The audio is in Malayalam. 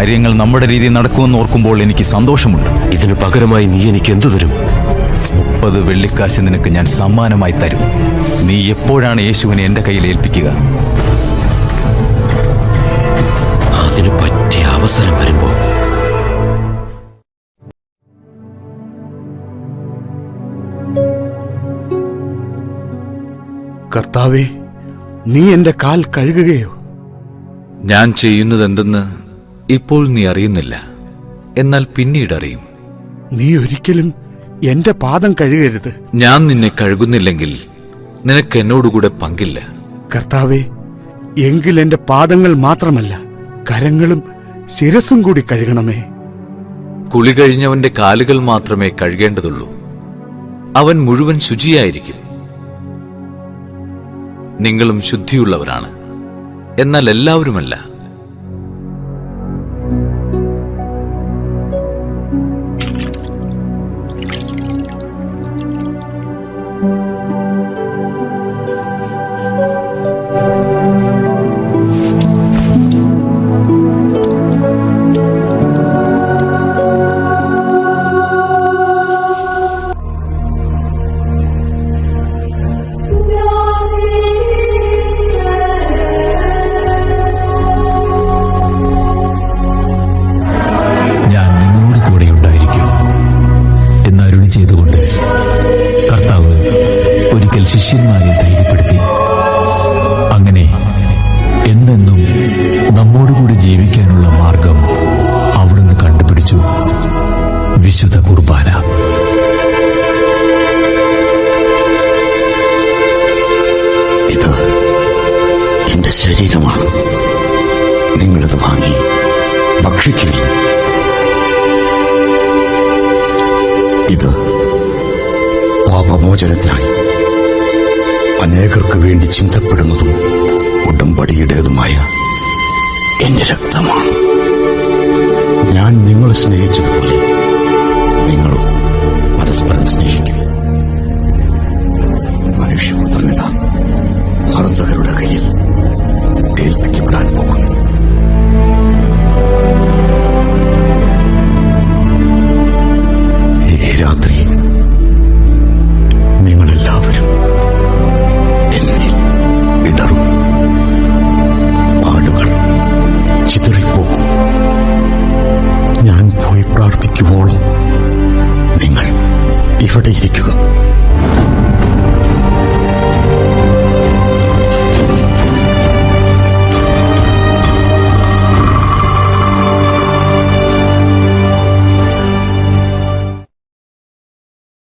കാര്യങ്ങൾ നമ്മുടെ രീതിയിൽ നടക്കുമെന്ന് ഓർക്കുമ്പോൾ എനിക്ക് സന്തോഷമുണ്ട്. ഇതിനു പകരമായി നീ എനിക്ക് എന്തു തരും? 30 വെള്ളിക്കാശ് നിനക്ക് ഞാൻ സമ്മാനമായി തരും. നീ എപ്പോഴാണ് യേശുവിനെ എന്റെ കയ്യിൽ ഏൽപ്പിക്കുക? അതിനു പറ്റിയ അവസരം വരുമ്പോ. കർത്താവേ, നീ എന്റെ കാൽ കഴുകുകയോ? ഞാൻ ചെയ്യുന്നതെന്തെന്ന് ഇപ്പോൾ നീ അറിയുന്നില്ല, എന്നാൽ പിന്നീട് അറിയും. നീ ഒരിക്കലും എന്റെ പാദം കഴുകരുത്. ഞാൻ നിന്നെ കഴുകുന്നില്ലെങ്കിൽ നിനക്ക് എന്നോടുകൂടെ പങ്കില്ല. കർത്താവേ, എങ്കിൽ എന്റെ പാദങ്ങൾ മാത്രമല്ല, കരങ്ങളും ശിരസും കൂടി കഴുകണമേ. കുളി കഴിഞ്ഞവന്റെ കാലുകൾ മാത്രമേ കഴുകേണ്ടതുള്ളൂ. അവൻ മുഴുവൻ ശുചിയായിരിക്കും. നിങ്ങളും ശുദ്ധിയുള്ളവരാണ്, എന്നാൽ എല്ലാവരുമല്ല. ശിഷ്യന്മാരെ ധൈര്യപ്പെടുത്തി. അങ്ങനെ എന്നെന്നും നമ്മോടുകൂടി ജീവിക്കാനുള്ള മാർഗം അവിടുന്ന് കണ്ടുപിടിച്ചു. വിശുദ്ധ കുർബാന. ഇത് എന്റെ ശരീരമാണ്. നിങ്ങളിത് വാങ്ങി ഭക്ഷിക്കുവിൻ. ഇത് പാപമോചനത്തിനായി അനേകർക്ക് വേണ്ടി ചിന്തപ്പെടുന്നതും ഉടമ്പടിയുടേതുമായ എന്റെ രക്തമാണ്. ഞാൻ നിങ്ങളെ സ്നേഹിച്ചതുപോലെ നിങ്ങളും പരസ്പരം സ്നേഹിക്കുക. മനുഷ്യപുത്രനിത മറുതകരുടെ കയ്യിൽ ഏൽപ്പിക്കപ്പെടാൻ പോകുന്നു. ഈ രാത്രി നിങ്ങളെല്ലാവരും എന്നിൽ ഇടറും. ആടുകൾ ചിതറിപ്പോകും. ഞാൻ പോയി പ്രാർത്ഥിക്കുവോളം നിങ്ങൾ ഇവിടെ ഇരിക്കുക.